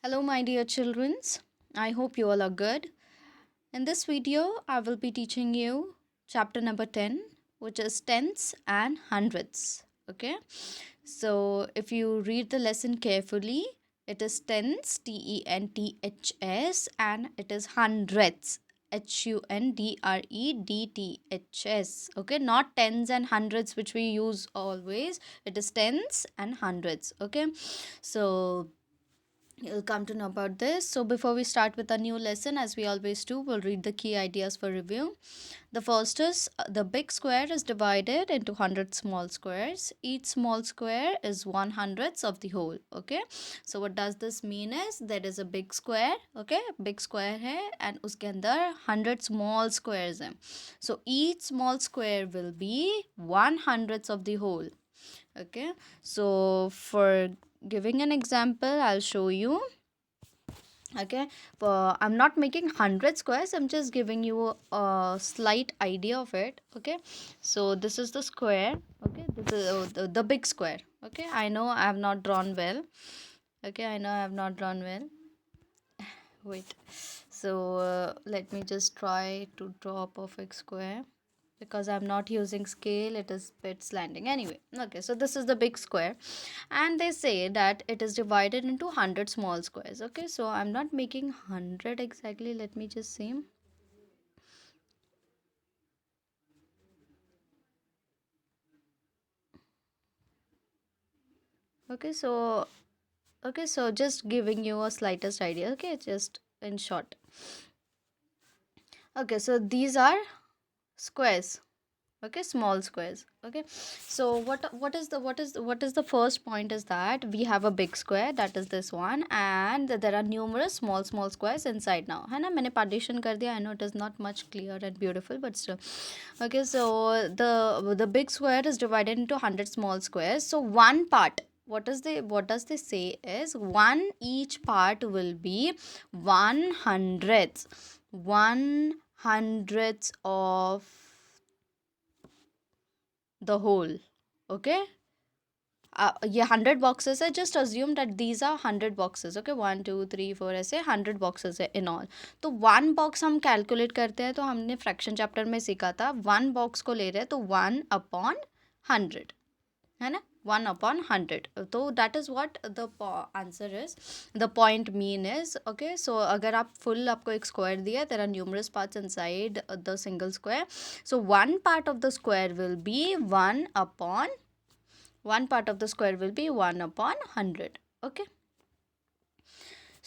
Hello, my dear children. I hope you all are good. In this video, I will be teaching you chapter number 10, which is tenths and hundredths. Okay, so if you read the lesson carefully, it is tenths, tenths, and it is hundredths, hundredths. Okay, not tens and hundreds, which we use always. It is tenths and hundreds. Okay, so you'll come to know about this. So before we start with a new lesson, as we always do, we'll read the key ideas for review. The first is the big square is divided into 100 small squares. Each small square is 1/100th of the whole. Okay, so what does this mean is there is a big square. Okay, big square है and उसके अंदर 100 small squares हैं. So each small square will be 1/100th of the whole. Okay, so for giving an example, I'll show you. Okay, I'm not making 100 squares, I'm just giving you a slight idea of it. Okay, so this is the square. Okay, this is the big square. Okay, I know I have not drawn well. Okay, I know I have not drawn well. Wait, so let me just try to draw a perfect square. Because I'm not using scale, it is bit slanting. Anyway, okay, so this is the big square, and they say that it is divided into 100 small squares. Okay, so I'm not making 100 exactly. Let me just see. Okay, so just giving you a slightest idea. Okay, just in short. Okay, so these are squares. Okay, small squares. Okay, so what is the first point is that we have a big square, that is this one, and there are numerous small squares inside now, है ना. मैंने partition कर दिया. I know it is not much clear and beautiful, but still. Okay, so the big square is divided into 100 small squares. So one part, what does they say is one each part will be 1/100th of the whole. Okay, ये 100 boxes है. Just assume that these are 100 boxes. Okay, 1 2 3 4 ऐसे 100 boxes है in all. तो one box हम calculate करते हैं, तो हमने फ्रैक्शन चैप्टर में सीखा था वन बॉक्स को ले रहे हैं तो 1/100, है ना. 1/100. तो that is what the answer is. The point mean is. Okay, so अगर आप फुल आपको एक स्क्वायर दिया, there are numerous parts inside the single square. So one part of the square will be one part of the square will be 1/100. Okay,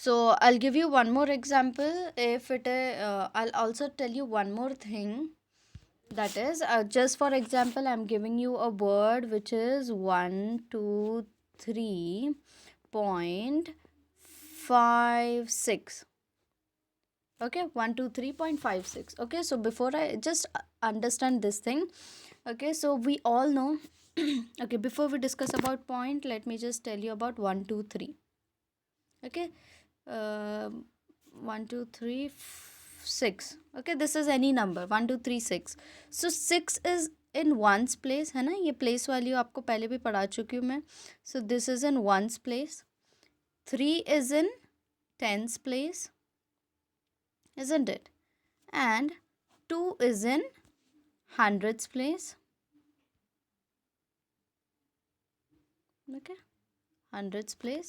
so I'll give you one more example. If it I'll also tell you one more thing, that is just for example, I'm giving you a word which is 123.56. Okay, 123.56. Okay, so before I just understand this thing. Okay, so we all know. Okay, before we discuss about point, let me just tell you about 1 2 3. Okay, uh, 1 2 3 6. Okay, this is any number 1 2 3 6. So 6 is in ones place, है ना. ये place value आपको पहले भी पढ़ा चुकी हूँ मैं. So this is in ones place. 3 is in tens place, isn't it? And 2 is in hundreds place. Okay, hundreds place.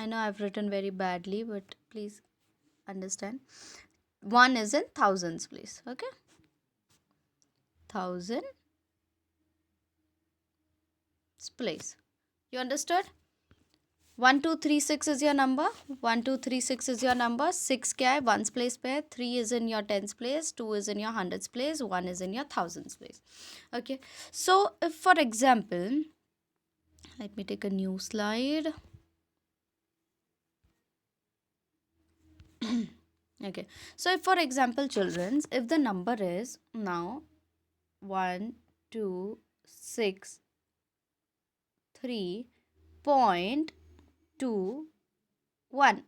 I know I've written very badly, but please understand. 1 is in thousands place. Okay, thousands place. You understood? 1 2 3 6 is your number. 1 2 3 6 is your number. 6 क्या है? Ones place पे है. 3 is in your tens place. 2 is in your hundreds place. 1 is in your thousands place. Okay, so if for example, let me take a new slide. Okay, so if for example, children, if the number is now 1 2 6 3.21.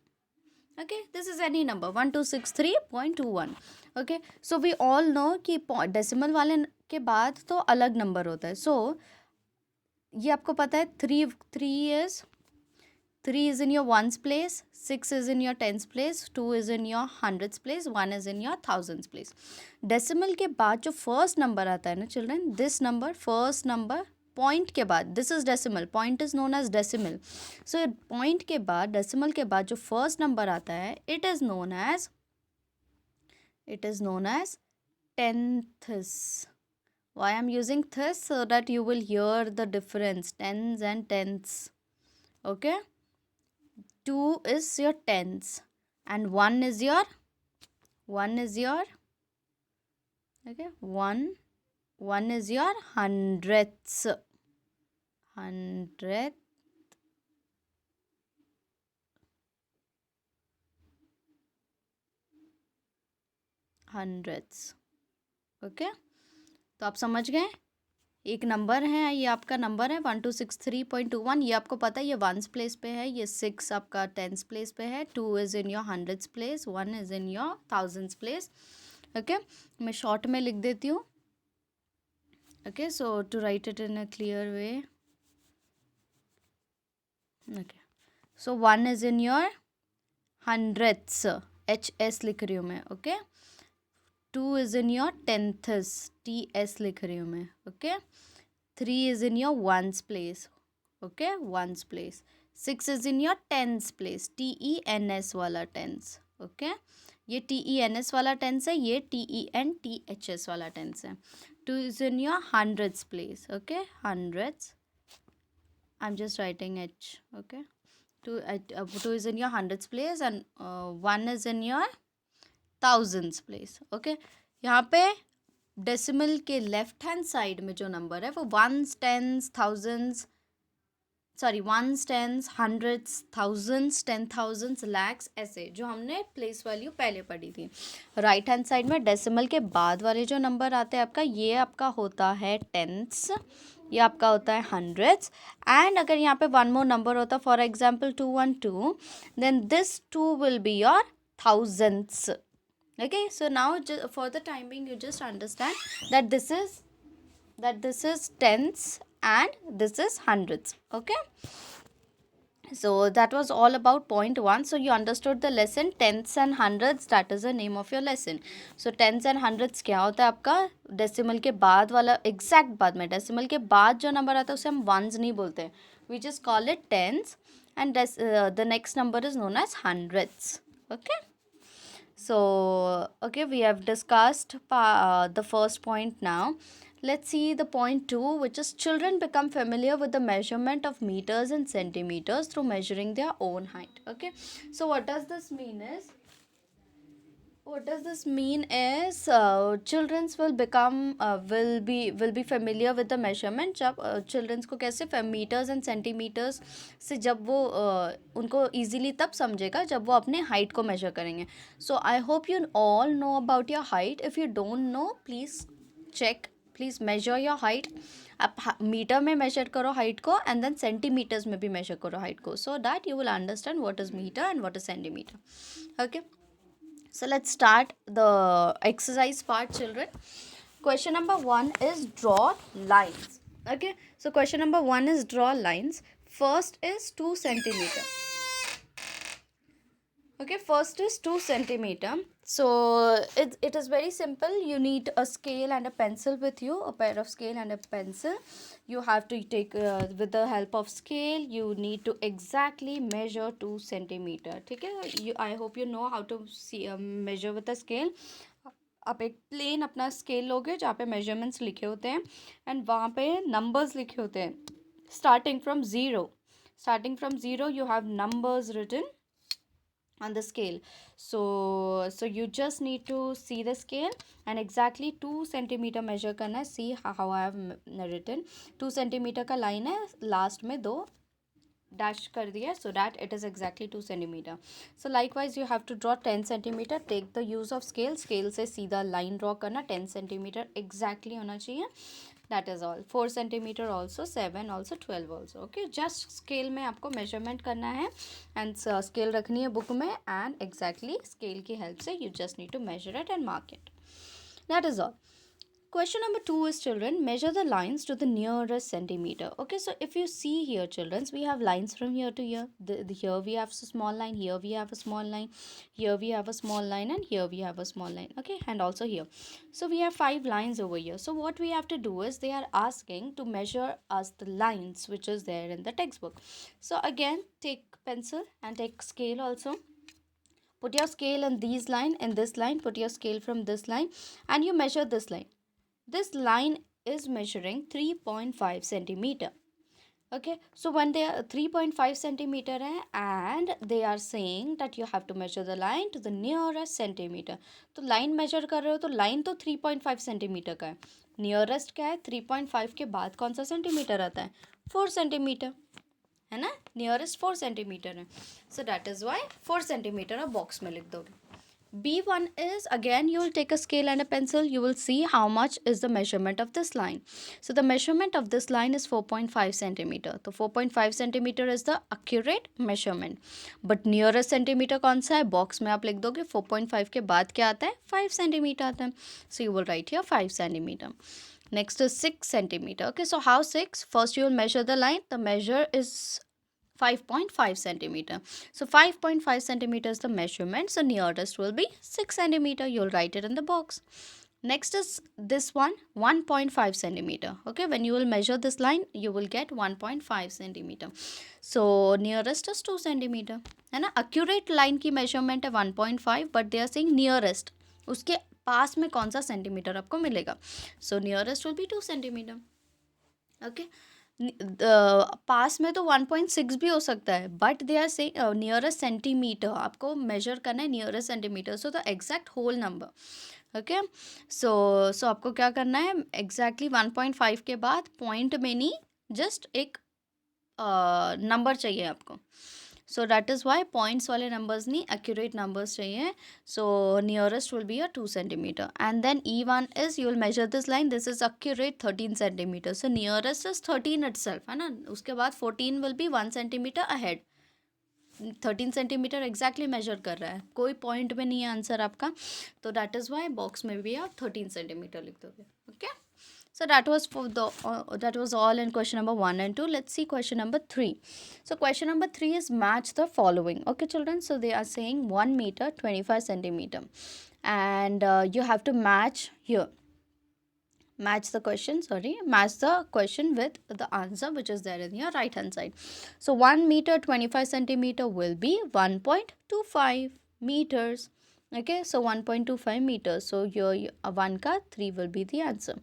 Okay, this is any number 1263.21. Okay, so we all know कि decimal वाले के बाद तो अलग number होता है. So ये आपको पता है 3 is 3 is in your ones place, 6 is in your tens place, 2 is in your hundreds place, 1 is in your thousands place. Decimal के बाद जो फर्स्ट नंबर आता है ना children, this number first number point के बाद, this is decimal, point is known as decimal. So point के बाद, डेसिमल के बाद जो फर्स्ट नंबर आता है, it is known as tenths. Why I'm using this? So that you will hear the difference, tens and tenths. Okay, 2 is your tens and 1 is your okay, 1 is your hundredths. Okay, तो आप समझ गए. एक number है, ये आपका number है 1263.21. ये आपको पता है, ये वंस प्लेस पे है, ये 6 आपका टेंस प्लेस पे है, 2 is in your hundreds place, 1 is in your thousands place. Okay, मैं शॉर्ट में लिख देती हूँ. Okay, so to write it in a clear way. Okay, so 1 is in your hundreds, HS लिख रही हूँ मैं. Okay, 2 is in your tenths, TS लिख रही हूँ मैं. Okay, 3 is in your ones place. Okay, ones place. 6 is in your tens place, TENS वाला tens. Okay, ये TENS वाला tens है, ये TENTHS वाला tens है. 2 is in your hundreds place. Okay, hundreds. I'm just writing H. Okay, 2 is in your hundreds place and 1 is in your thousands place. Okay, यहाँ पे decimal के left hand side में जो number है वो ones, tens, thousands, sorry ones, tens, hundreds, thousands, 10,000, lakhs, ऐसे जो हमने प्लेस वैल्यू पहले पढ़ी थी. राइट हैंड साइड में डेसिमल के बाद वाले जो नंबर आते हैं आपका, ये आपका होता है टेंस, ये आपका होता है हंड्रेड्स. एंड अगर यहाँ पे वन मोर नंबर होता, for example 212, then this 2 will be your thousands. Okay, so now for the time being you just understand that this is tens and this is hundreds. Okay, so that was all about point 1. So you understood the lesson, tenths and hundreds, that is the name of your lesson. So tens and hundreds क्या होता है आपका, decimal के बाद वाला, exact बाद में, decimal के बाद जो नंबर आता है उसे हम वंस नहीं बोलते हैं, we just call it tens, and the next number is known as hundreds. Okay, so okay, we have discussed the first point. Now let's see the point 2, which is children become familiar with the measurement of meters and centimeters through measuring their own height. Okay, so what does this mean is children will be familiar with the measurement. जब children को कैसे meters and centimeters से जब वो उनको easily तब समझेगा जब वो अपने height को measure करेंगे. So I hope you all know about your height. If you don't know, please check, please measure your height. आप मीटर में मेजर करो हाइट को, एंड देन सेंटीमीटर्स में भी मेजर करो हाइट को, so that you will understand what is meter and what is centimeter. Okay, so let's start the exercise part, children. Question number 1 is draw lines. Okay, so question number 1 is draw lines. First is 2 centimeter. Okay, first is 2 centimeter. So it is very simple. You need a scale and a pencil with you, a pair of scale and a pencil. You have to take with the help of scale, you need to exactly measure 2 centimeter. ठीक है, I hope you know how to see measure with a scale. आप एक plane अपना scale लोगे जहाँ पे measurements लिखे होते हैं एंड वहाँ पे नंबर्स लिखे होते हैं. Starting from zero you have numbers written on the scale. So you just need to see the scale and exactly 2 centimeter measure करना है. See how I have written 2 centimeter का line है, last में 2 dash कर दिया, so that it is exactly 2 centimeter. So likewise you have to draw 10 centimeter. Take the use of scale से सीधा line draw करना, 10 centimeter exactly होना चाहिए. That is all. 4 centimeter also, 7 also, 12 also. Okay, just scale में आपको measurement करना है and scale रखनी है book में and exactly scale की help से you just need to measure it and mark it. That is all. Question number 2 is, children, measure the lines to the nearest centimeter. Okay, so if you see here, children, we have lines from here to here. Here we have a small line, here we have a small line, here we have a small line, and here we have a small line. Okay, and also here. So we have 5 lines over here. So what we have to do is, they are asking to measure us the lines which is there in the textbook. So again, take pencil and take scale also. Put your scale in these line, in this line, put your scale from this line, and you measure this line. This line is measuring 3.5 centimeter. Okay, so when they are 3.5 centimeter hai, and they are saying that you have to measure the line to the nearest centimeter. तो line measure कर रहे हो तो line तो 3.5 centimeter का है. Nearest क्या है? 3.5 के बाद कौन सा centimeter आता है? 4 centimeter है ना. Nearest 4 centimeter है. So that is why 4 centimeter आप box में लिख दोगे. B1 is, again you will take a scale and a pencil. You will see how much is the measurement of this line. So the measurement of this line is 4.5 centimeter. So 4.5 centimeter is the accurate measurement. But nearest centimeter कौन सा है? Box में आप लिख दोगे 4.5 के बाद क्या आता है? 5 centimeter आता है. So you will write here 5 centimeter. Next is 6 centimeter. Okay, so how 6? First you will measure the line. The measure is 5.5 centimeter. So 5.5 centimeter is the measurement. So nearest will be 6 centimeter. You'll write it in the box. Next is this one, 1.5 centimeter. Okay, when you will measure this line, you will get 1.5 centimeter. So nearest is 2 centimeter. है ना. Accurate line की measurement है 1.5, but they are saying nearest. उसके पास में कौन सा centimetre आपको मिलेगा. So nearest will be 2 centimeter. Okay. पास में तो 1.6 भी हो सकता है, but they are saying nearest centimetre. आपको मेजर करना है nearest centimetre, so the exact whole number. Okay, so आपको क्या करना है, एग्जैक्टली 1.5 के बाद पॉइंट में नहीं, जस्ट एक नंबर चाहिए आपको. So that is why points वाले numbers नहीं, accurate numbers चाहिए. So nearest will be a 2 centimeter. And then E1 is, you will measure this line. This is accurate 13 centimeter. So nearest is 13 itself, है ना. उसके बाद 14 will be 1 centimeter ahead. 13 centimeter exactly measure कर रहा है, कोई point में नहीं है आंसर आपका. तो that is why box में भी आप 13 centimeter लिख दोगे. Okay. So that was for the that was all in question number 1 and 2. Let's see question number 3. So question number 3 is match the following. Okay, children. So they are saying 1 meter 25 centimeter, and you have to match here. Match the question. Match the question with the answer which is there in your right hand side. So 1 meter 25 centimeter will be 1.25 meters. Okay, so 1.25 meters. So your 1 का 3 will be the answer.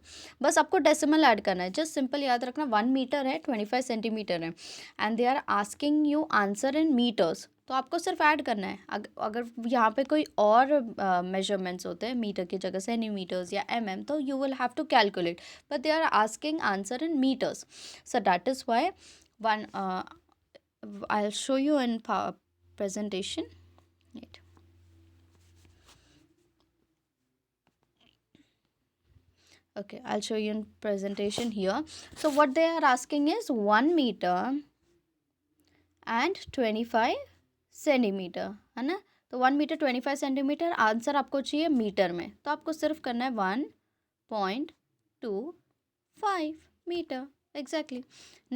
बस आपको decimal add करना है. Just simple याद रखना, 1 metre है, 25 centimeter है, and they are asking you answer in meters. तो आपको सिर्फ ऐड करना है. अगर यहाँ पे कोई और मेजरमेंट्स होते हैं मीटर की जगह, सेंटीमीटर्स या तो you will have to calculate, but they are asking answer in meters. So that is why one I will show you in presentation. Right. Okay, I'll show you in presentation here. So what they are asking is 1 meter and 25 centimeter, है ना. तो 1 meter 25 centimeter answer आपको चाहिए metre में, तो आपको सिर्फ करना है 1.25 metre. Exactly.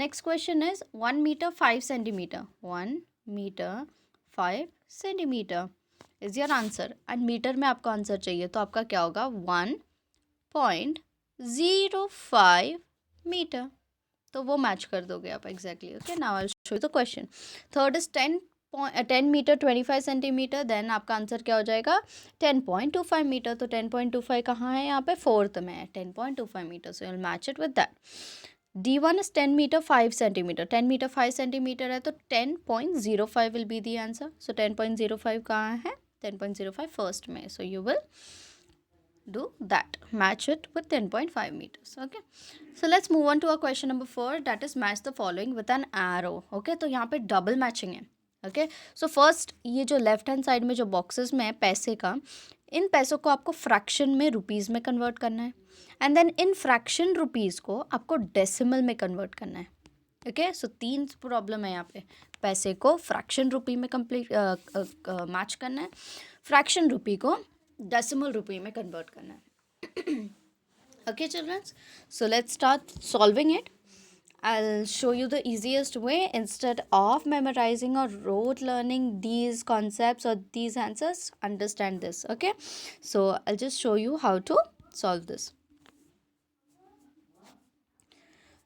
Next question is 1 meter 5 centimeter. 1 meter 5 centimeter is your answer. And meter में आपको आंसर चाहिए, तो आपका क्या होगा, 1.05 मीटर. तो वो मैच कर दोगे आप. Exactly. Okay, now I will show you the question. Third is 10 meter 25 centimeter. Then आपका आंसर क्या हो जाएगा, 10.25 मीटर. तो 10.25 कहाँ है, यहाँ पे फोर्थ में है, 10.25 meter. So you will match it with that. D1 is 10 meter 5 centimeter. 10 meter 5 centimeter है, तो 10.05 will be the answer. So 10.05 कहाँ है, 10.05 first में. So you will do that, match it with 10.5 meters. Okay, so let's move on to our question number 4, that is match the following with an arrow. Okay, तो यहाँ पे double matching है. Okay, so first ये जो left hand side में जो boxes में है पैसे का, इन पैसों को आपको फ्रैक्शन में रुपीज़ में कन्वर्ट करना है, and then in fraction rupees को आपको डेसिमल में कन्वर्ट करना है. ओके, सो 3 प्रॉब्लम है यहाँ पे. पैसे को फ्रैक्शन रुपी में मैच करना है, फ्रैक्शन रुपी को डेसिमल रुपी में कन्वर्ट करना है. Okay, children. So let's start solving it. I'll show you the easiest way. Instead of memorizing or rote learning these concepts or these answers, understand this. Okay, so I'll just show you how to solve this.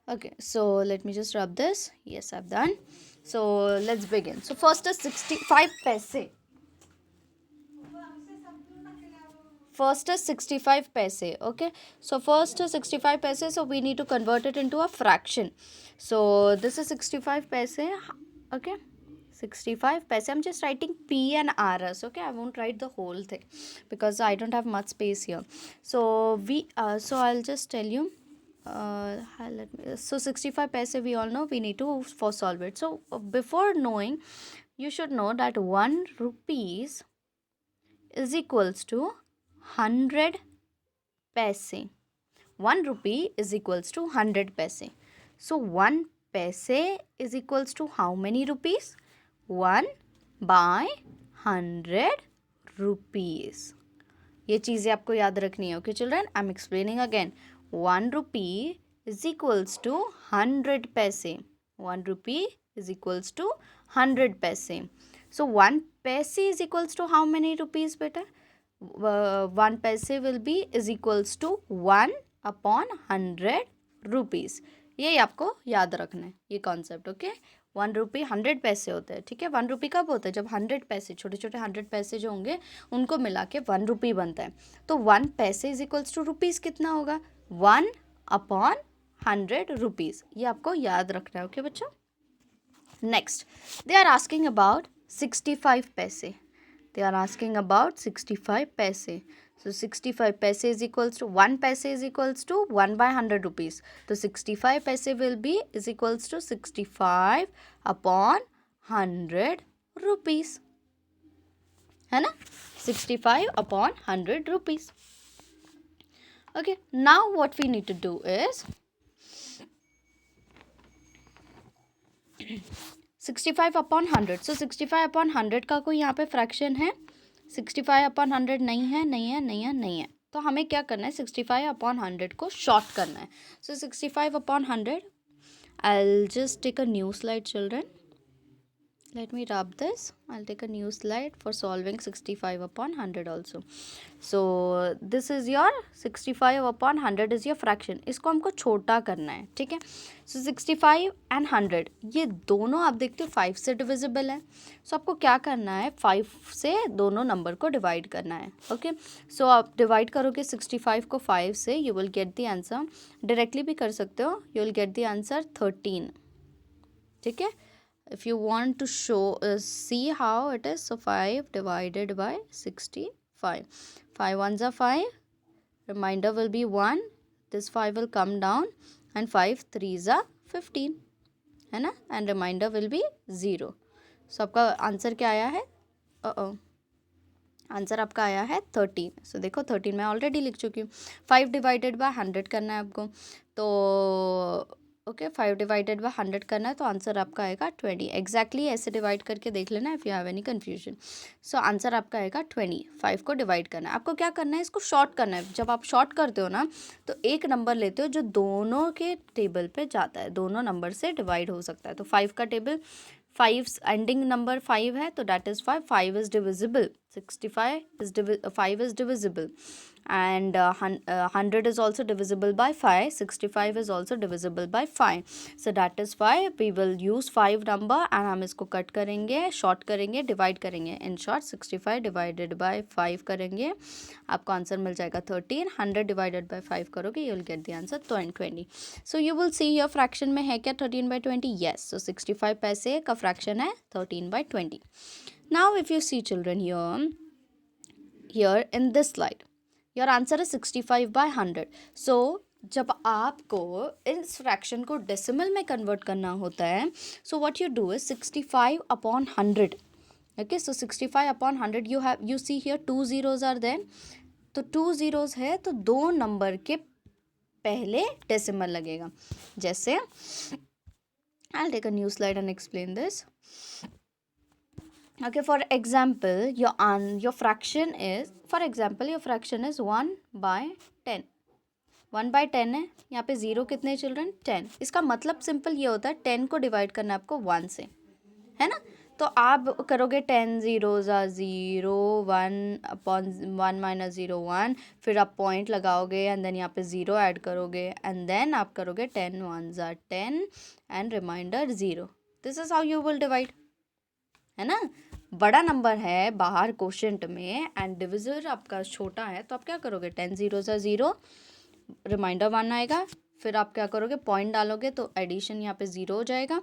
Okay, so let me just rub this. Yes, I've done. So let's begin. So first is 65 paise. First is 65 paise. Okay, so first is 65 paise, so we need to convert it into a fraction. So this is 65 paise. Okay, 65 paise. I'm just writing P and Rs. Okay, I won't write the whole thing because I don't have much space here. So so I'll just tell you. So 65 paise, we all know we need to for solve it. So before knowing, you should know that 1 rupees is equals to 100 paise. 1 rupee is equals to 100 paise. So 1 paise is equals to how many rupees? 1 by 100 rupees. ये चीज़ें आपको याद रखनी है. Okay children, I am explaining again. 1 rupee is equals to 100 paise. 1 rupee is equals to 100 paise. So 1 paise is equals to how many rupees, beta? 1 paise will be is equals to 1 upon 100 rupees. ये आपको याद रखना है ये concept. Okay, 1 रुपी 100 पैसे होते हैं. ठीक है, 1 रुपी कब होता है? जब 100 पैसे, छोटे छोटे 100 पैसे जो होंगे उनको मिला के 1 रुपी बनता है. तो 1 पैसे इज इक्वल्स टू रुपीज़ कितना होगा? 1 अपॉन 100 रुपीज़. ये आपको याद रखना है. ओके बच्चों, next they are asking about 65 paise. They are asking about 65 paise. So 65 paise is equals to 1 paise is equals to 1 by 100 rupees. So 65 paise will be is equals to 65 upon 100 rupees. है ना? 65 upon 100 rupees. Okay, now what we need to do is 65 upon 100. So 65 upon 100 का कोई यहाँ पे fraction है? 65 upon 100 नहीं है, नहीं है, नहीं है, नहीं है. तो हमें क्या करना है? 65 अपॉन 100 को शॉर्ट करना है. So 65 upon 100, I just take a new slide children. Let me rub this. I'll take a new slide for solving 65 upon 100 also. So this is your 65 upon 100 is your fraction. इसको हमको छोटा करना है. ठीक है, so 65 and 100 ये दोनों आप देखते हो 5 से डिविजिबल है. so आपको क्या करना है? 5 से दोनों नंबर को डिवाइड करना है. ओके, सो आप डिवाइड करोगे 65 को 5 से, you will get the answer. Directly भी कर सकते हो, you will get the answer 13. ठीक है, if you want to show see how it is, so 5 divided by 65, 5 ones are 5, remainder will be 1, this 5 will come down, and 5 threes are 15, है ना, and remainder will be 0. so आपका answer क्या आया है? Answer आपका आया है 13. सो देखो 13 मैं ऑलरेडी लिख चुकी हूँ. 5 डिवाइडेड बाय 100 करना है आपको. तो ओके, 5 डिवाइडेड बाय 100 करना है, तो आंसर आपका आएगा 20. एग्जैक्टली ऐसे डिवाइड करके देख लेना if you have any confusion. So answer आपका आएगा 20. 5 को डिवाइड करना है. आपको क्या करना है? इसको शॉर्ट करना है. जब आप शॉर्ट करते हो ना, तो एक नंबर लेते हो जो दोनों के टेबल पे जाता है, दोनों नंबर से डिवाइड हो सकता है. तो 5 का टेबल, 5 एंडिंग नंबर 5 है, तो that is 5. 5 is divisible, 65 is 5 is divisible, and 100 is also divisible by 5. 65 is also divisible by 5. so that is why we will use 5 number and हम इसको कट करेंगे, शॉर्ट करेंगे, डिवाइड करेंगे. In short 65 divided by 5 करेंगे, आपको answer मिल जाएगा 13. 100 divided by 5 करोगे, you will get the answer 20. So you will see your fraction में है क्या 13 by 20? येस. सो 65 पैसे का फ्रैक्शन है 13 by 20. Now if you see children here in this slide, your answer है 65 by 100. सो जब आपको इस फ्रैक्शन को डेसिमल में कन्वर्ट करना होता है, so what you do is 65 upon 100. Okay, so 65 upon 100 you see here 2 zeros are there. तो 2 zeros है, तो दो नंबर के पहले डेसिमल लगेगा. जैसे I'll take a new slide and explain this. Okay, for example, your fraction is 1 by 10. 1/10 है, यहाँ पे 0 कितने चिल्ड्रन 10। इसका मतलब सिंपल ये होता है 10 को डिवाइड करना है आपको 1 से, है ना। तो आप करोगे 10 0 0 1/1 माइनस 0 1, फिर आप पॉइंट लगाओगे एंड देन यहाँ पे 0 ऐड करोगे एंड देन आप करोगे 10 1 10 and remainder 0। This is how you will divide, है ना। बड़ा नंबर है बाहर क्वोशंट में एंड डिविजर आपका छोटा है, तो आप क्या करोगे 10 0 0, रिमाइंडर 1 आएगा, फिर आप क्या करोगे पॉइंट डालोगे तो एडिशन यहाँ पे 0 हो जाएगा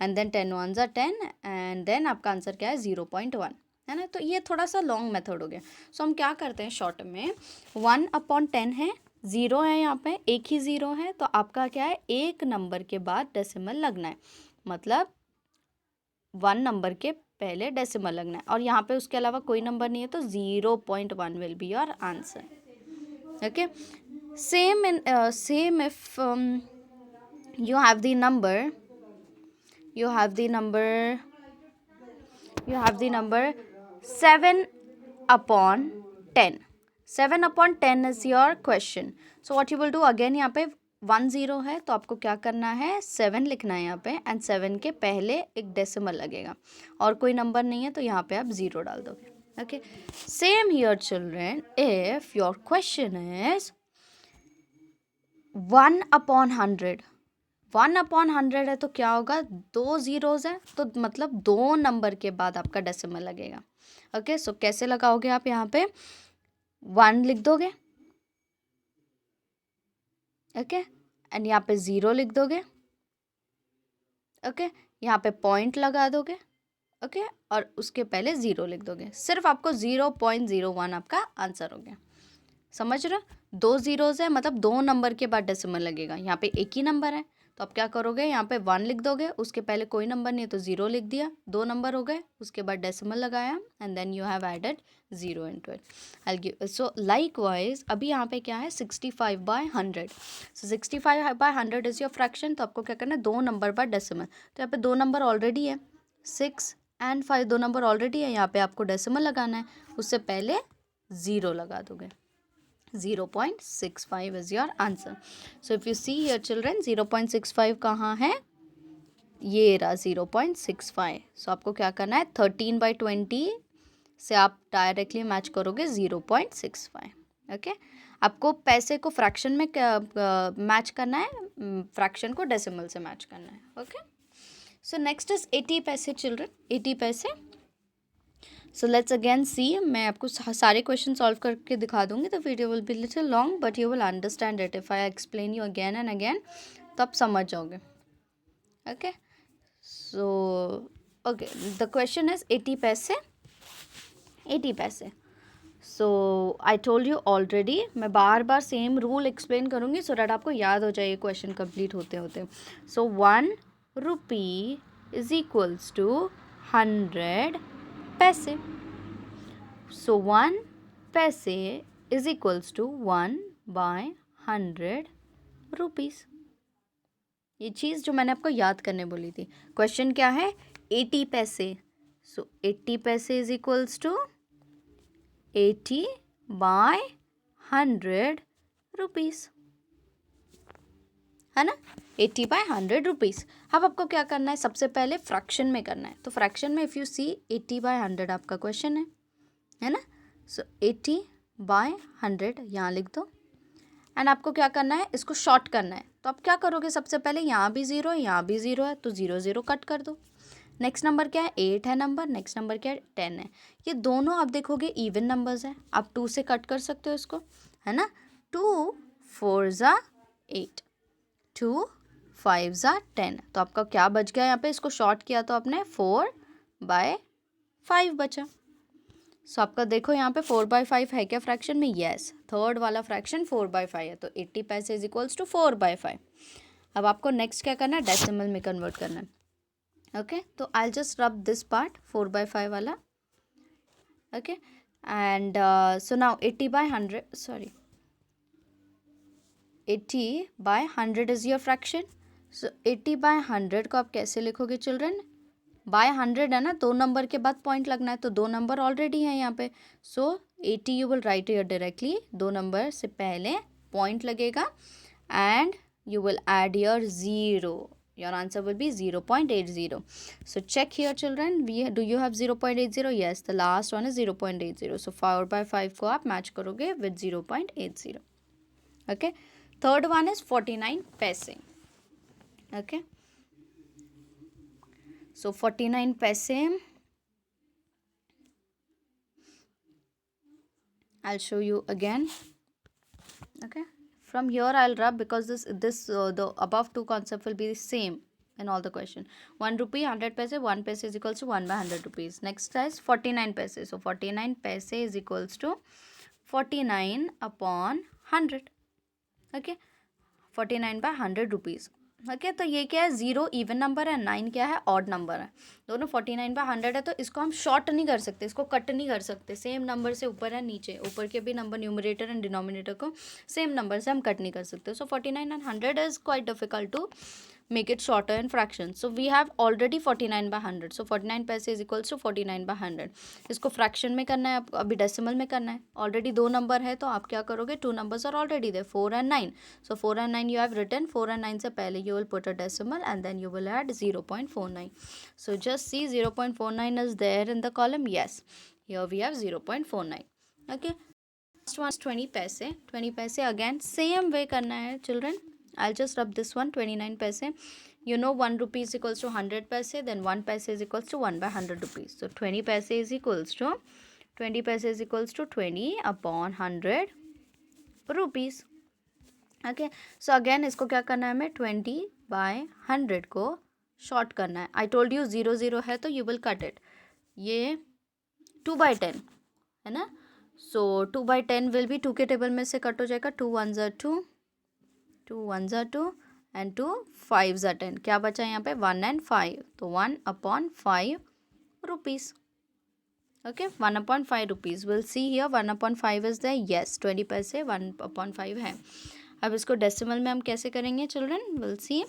एंड देन 10 1 10 एंड देन आपका आंसर क्या है 0.1, है ना। तो ये थोड़ा सा लॉन्ग मेथड हो गया। सो हम क्या करते हैं शॉर्ट में, 1/10 है, 0 है, यहाँ पे एक ही 0 है, तो आपका क्या है एक नंबर के बाद डेसिमल लगना है, मतलब 1 नंबर के पहले डेसिमल लगना है, और यहाँ पे उसके अलावा कोई नंबर नहीं है, तो 0.1 will be your answer. Okay, same if you have the number 7/10, 7/10 is your question. So what you will do, again यहाँ पे 1 0 है, तो आपको क्या करना है 7 लिखना है यहाँ पे एंड 7 के पहले एक डेसिमल लगेगा, और कोई नंबर नहीं है तो यहाँ पे आप 0 डाल दोगे। Okay, same here children, if your question is 1/100, 1/100 है तो क्या होगा, 2 zeros है, तो मतलब 2 नंबर के बाद आपका डेसिमल लगेगा। ओके, सो कैसे लगाओगे आप, यहाँ पे 1 लिख दोगे, ओके, एंड यहाँ पे 0 लिख दोगे, ओके, यहाँ पे पॉइंट लगा दोगे, ओके, और उसके पहले 0 लिख दोगे, सिर्फ आपको 0.01 आपका आंसर हो गया। समझ रहे हो, 2 zeros है, मतलब 2 नंबर के बाद डेसिमल लगेगा, यहाँ पे एक ही नंबर है, तो आप क्या करोगे यहाँ पे 1 लिख दोगे, उसके पहले कोई नंबर नहीं है तो 0 लिख दिया, 2 नंबर हो गए, उसके बाद डेसिमल लगाया and then you have added 0 into it. I give, so likewise अभी यहाँ पे क्या है 65/100, सो 65/100 इज योर फ्रैक्शन, तो आपको क्या करना है 2 नंबर पर डेसिमल, तो यहाँ पे 2 नंबर ऑलरेडी है, 6 एंड 5 2 नंबर ऑलरेडी है, यहाँ पे आपको डेसिमल लगाना है, उससे पहले 0 लगा दोगे, 0.65 is your answer. So if you see here children, 0.65 कहाँ है, ये रहा 0.65। So आपको क्या करना है 13/20 से आप डायरेक्टली मैच करोगे 0.65। ओके, आपको पैसे को फ्रैक्शन में मैच करना है, फ्रैक्शन को डेसिमल से मैच करना है। ओके, सो नेक्स्ट इज 80 पैसे चिल्ड्रन, 80 पैसे। सो लेट्स अगेन सी, मैं आपको सारे क्वेश्चन सॉल्व करके दिखा दूंगी, तो video will be little long but you will understand it if I explain you again and again, तो आप समझ जाओगे। Okay, so okay, the question is 80 पैसे, 80 पैसे। सो आई टोल्ड यू ऑलरेडी, मैं बार बार सेम रूल एक्सप्लेन करूँगी सो डैट आपको याद हो जाए क्वेश्चन कंप्लीट होते होते। सो 1 रुपी इज इक्वल्स टू 100 पैसे, सो 1 पैसे इज इक्वल्स टू 1/100 रुपीज़। ये चीज़ जो मैंने आपको याद करने बोली थी। क्वेश्चन क्या है 80 पैसे, सो 80 पैसे इज इक्वल्स टू 80/100 रुपीज़, है ना, 80/100 रुपीज़। अब आपको क्या करना है, सबसे पहले फ्रैक्शन में करना है, तो फ्रैक्शन में इफ़ यू सी 80/100 आपका क्वेश्चन है ना, सो 80/100 यहाँ लिख दो एंड आपको क्या करना है, इसको शॉर्ट करना है, तो आप क्या करोगे सबसे पहले यहाँ भी 0 है, यहाँ भी 0 है, तो 0 0 कट कर दो। नेक्स्ट नंबर क्या है 8 है नंबर, नेक्स्ट नंबर क्या है 10 है, ये दोनों आप देखोगे इवन नंबर्स है, आप 2 से कट कर सकते हो इसको, है ना, 2 4 ज़ा 8, 2 5 ज़ा 10, तो आपका क्या बच गया यहाँ पे, इसको शॉर्ट किया तो आपने 4/5 बचा। सो आपका देखो यहाँ पे 4/5 है क्या फ्रैक्शन में, यस, थर्ड वाला फ्रैक्शन 4/5 है, तो 80 पैसे इज इक्वल्स टू 4/5। अब आपको नेक्स्ट क्या करना है, डेसिमल में कन्वर्ट करना है। ओके, तो I just rub this part 4/5 वाला, okay, and so now 80/100, sorry 80/100 is your fraction. So 80/100 को आप कैसे लिखोगे चिल्ड्रन, बाय 100 है ना, 2 नंबर के बाद पॉइंट लगना है, तो 2 नंबर ऑलरेडी है यहाँ पे, सो 80 you will write here directly, 2 number से पहले point लगेगा and you will add your 0. Your answer will be 0.80. So check here children, do you have 0.80? Yes, the last one is 0.80. So 4/5 को आप match करोगे with 0.80. Okay, third one is 49 पैसे. Okay, so 49 पैसे, I'll show you again. Okay, from here I'll rub because the above two concept will be the same in all the question. 1 rupee 100 paise, 1 paise is equals to 1 by 100 rupees. Next is 49 paise. So 49 paise is equals to 49 upon 100. Okay, 49 by 100 rupees. Okay तो ये क्या है, 0 even number है, 9 क्या है, odd number है. दोनों 49 bye 100 है, तो इसको हम शॉर्ट नहीं कर सकते, इसको कट नहीं कर सकते. सेम नंबर से ऊपर है नीचे, ऊपर के भी नंबर न्यूमरेटर एंड डिनोमिनेटर को सेम नंबर से हम कट नहीं कर सकते. So 49 and 100 is quite difficult to make it shorter in fractions. So we have already 49 by 100. So 49 paise is equals to 49 by 100. इसको फ्रैक्शन में करना है आपको, अभी डेसिमल में करना है. ऑलरेडी दो नंबर है तो आप क्या करोगे, two numbers are already there, 4 and 9. So 4 and 9 you have written, 4 and 9 से पहले you will put a decimal and then you will add 0.49. So just see 0.49 is there in the column. Yes, here we have 0.49. Okay, last one is 20 paise. 20 paise again same way करना है children. I'll just rub this one, 29 paise. You know 1 rupee is equals to 100 paise, then 1 paise is equals to 1 by 100 rupees. So 20 paise is equals to 20 paise is equals to 20 upon 100 rupees. Okay, so again इसको क्या करना है, हमें 20 by 100 को short करना है. I told you 0 0 है तो you will cut it. ये 2 by 10 है ना, so 2 by 10 will be 2 के टेबल में से कट हो जाएगा. 2 1s are 2, 2 1s are 2 and 2 5s are 10. क्या बचा यहाँ पे, 1 and 5. तो 1 upon 5 rupees. Okay, 1 upon 5 rupees. We'll see here 1 upon 5 is there. Yes, 20 पैसे 1 upon 5 है. अब इसको डेसिमल में हम कैसे करेंगे children, will see.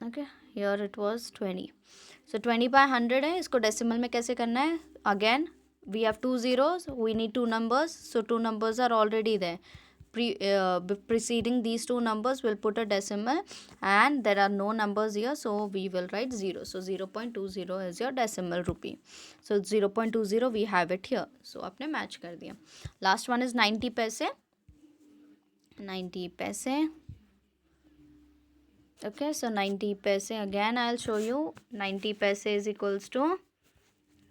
Okay, here it was 20. So 20 by 100 है, इसको डेसिमल में कैसे करना है. Again we have 2 zeros, we need 2 numbers, so 2 numbers are already there. Preceding these 2 numbers we'll put a decimal and there are no numbers here, so we will write 0. So 0.20 is your decimal rupee. So 0.20 we have it here. So आपने match कर दिया. Last one is 90 पैसे. 90 पैसे. Okay, so 90 paise again I'll show you. 90 paise is equals to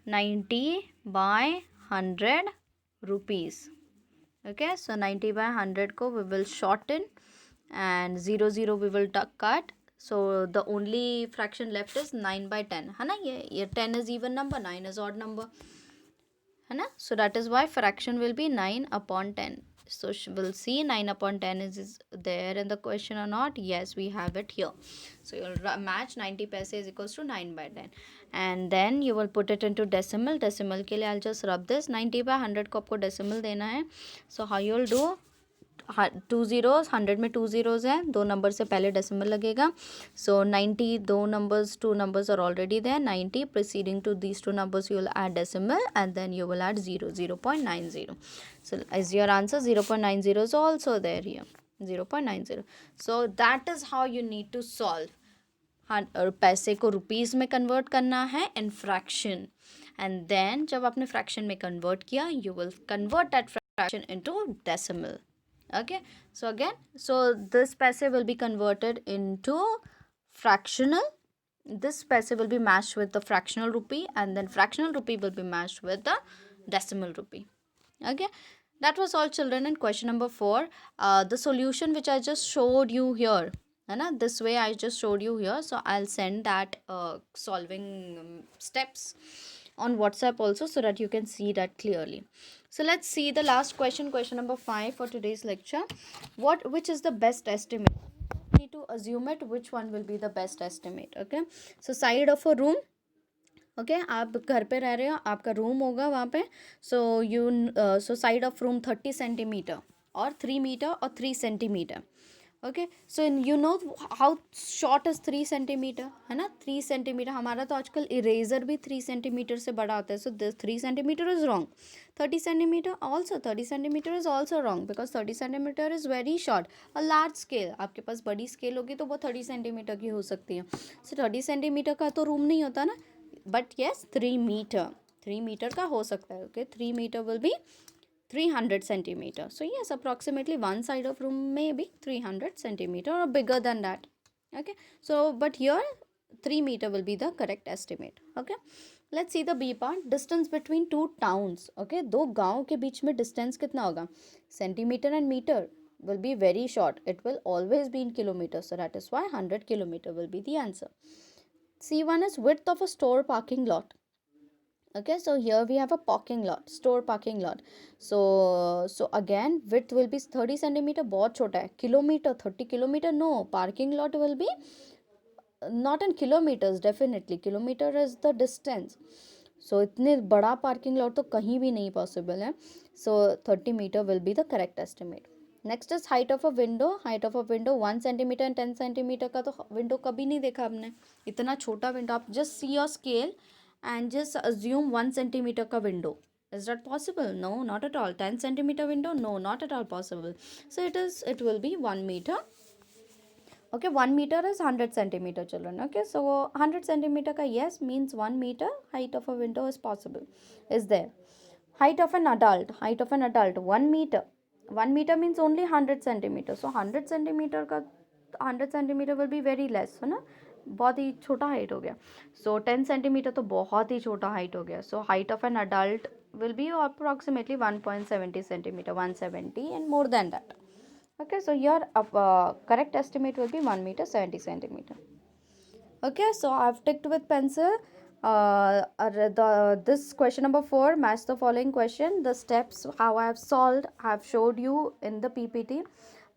90 by 100 rupees. Okay, so 90 by 100 को we will shorten and 0 0 we will cut. So the only fraction left is 9 by 10 है ना. ये 10 is even number, 9 is odd number है ना. So that is why fraction will be 9 upon 10. So we'll see 9 upon 10 is there in the question or not. Yes, we have it here. So you'll match 90 paise is equals to 9 by 10 and then you will put it into decimal. Decimal के लिए I'll just rub this. 90 by 100 को आपको decimal देना है. So how you'll do, 2 zeros, 100 में 2 zeros है, दो number से पहले डेसिमल लगेगा. So 90, दो numbers, 2 numbers are already there. 90 preceding to these 2 numbers you will add decimal and then you will add 0, 0.90. So is your answer 0.90 is also there here, 0.90. So that is how you need to solve. पैसे को rupees में convert करना है in fraction and then जब आपने fraction में convert किया you will convert that fraction into decimal. Okay, so again, so this paise will be converted into fractional. This paise will be matched with the fractional rupee and then fractional rupee will be matched with the decimal rupee. Okay, that was all children in question number 4. The solution which I just showed you here, this way I just showed you here, so I'll send that solving steps on WhatsApp also so that you can see that clearly. So let's see the last question, question number 5 for today's lecture. Which is the best estimate? You need to assume it which one will be the best estimate. Okay, so side of a room. Okay आप घर पे रह रहे हो, आपका room होगा वहाँ पे. So side of room 30 centimetre और 3 मीटर और 3 centimetre. Okay, so you know how short is 3 centimetre, है ना, 3 सेंटीमीटर. हमारा तो आजकल इरेजर भी 3 सेंटीमीटर से बड़ा होता है. So this 3 centimetre is wrong. 30 centimetre also, 30 centimetre is also wrong, because 30 centimetre is very short. और लार्ज स्केल, आपके पास बड़ी स्केल होगी तो वो 30 सेंटीमीटर की हो सकती है. सो 30 सेंटीमीटर का तो रूम नहीं होता ना, बट येस 3 मीटर, 3 मीटर का हो सकता है. Okay, 3 meter will be 300 centimeter. So yes, approximately one side of room may be 300 centimeter or bigger than that. Okay, so but here 3 meter will be the correct estimate. Okay, let's see the B part. Distance between two towns. Okay, दो गाँव के बीच में distance कितना होगा? Centimeter and meter will be very short. It will always be in kilometers. So that is why 100 kilometer will be the answer. C1 is width of a store parking lot. Okay, so here we have a parking lot, store parking lot. So again width will be 30 centimeter, बहुत छोटा है. Kilometer, 30 kilometer, no, parking lot will be not in kilometers. Definitely kilometer is the distance. So इतने बड़ा parking lot तो कहीं भी नहीं possible है. So 30 meter will be the correct estimate. Next is height of a window. Height of a window 1 centimeter and 10 centimeter का तो window कभी नहीं देखा आपने. इतना छोटा window, आप just see your scale and just assume 1 centimeter का window. Is that possible? No, not at all. 10 centimeter window? No, not at all possible. So it will be 1 meter. Okay, 1 meter is 100 centimeter, children. Okay, so 100 centimeter ka yes means 1 meter height of a window is possible, is there. Height of an adult, 1 meter. 1 meter means only 100 centimeter. So 100 centimeter का 100 centimeter will be very less, है ना, बहुत ही छोटा height हो गया. सो 10 centimetre तो बहुत ही छोटा हाइट हो गया. So height of an adult will be approximately 1.70 centimeter, 170 and more than that. Okay, so your correct estimate will be 1 meter 70 centimeter. Okay, so I've ticked with pencil. This question number 4, match the following question. The steps how I have solved I have showed you in the PPT,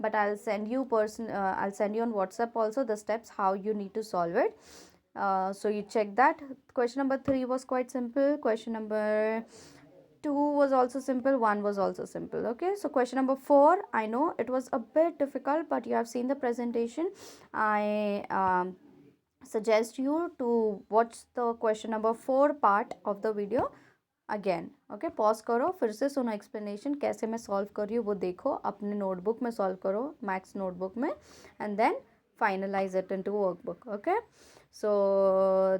but I'll send you I'll send you on WhatsApp also the steps how you need to solve it. So you check that. Question number 3 was quite simple. Question number 2 was also simple, 1 was also simple. Okay, so question number 4, I know it was a bit difficult, but you have seen the presentation. I suggest you to watch the question number 4 part of the video again. Okay, pause करो, फिर से सुनो explanation कैसे मैं solve कर रही हूँ वो देखो, अपने notebook में solve करो, max notebook में, and then finalize it into workbook. Okay, so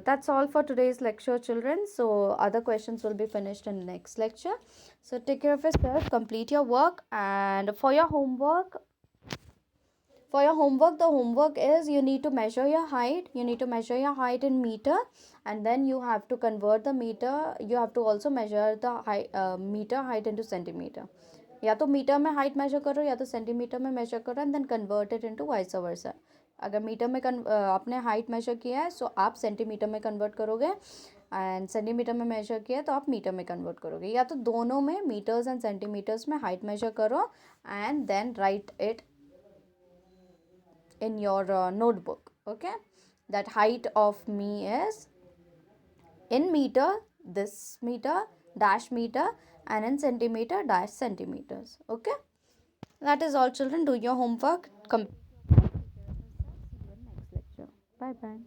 that's all for today's lecture, children. So other questions will be finished in next lecture. So take care of yourself, complete your work, and for your homework, the homework is you need to measure your height. You need to measure your height in meter, and then you have to convert the meter. You have to also measure the meter height into centimeter. या तो metre में height measure करो या तो centimetre में measure करो, and then convert it into vice versa. अगर meter में आपने हाइट मेजर किया है सो आप सेंटीमीटर में कन्वर्ट करोगे, एंड सेंटीमीटर में मेजर किया है तो आप मीटर में कन्वर्ट करोगे. या तो दोनों में मीटर्स एंड सेंटीमीटर्स में हाइट मेजर करो and then write it in your notebook. Okay, that height of me is in meter, this meter dash meter, and in centimeter dash centimeters. Okay, that is all, children. Do your homework. See you in next lecture. Bye bye.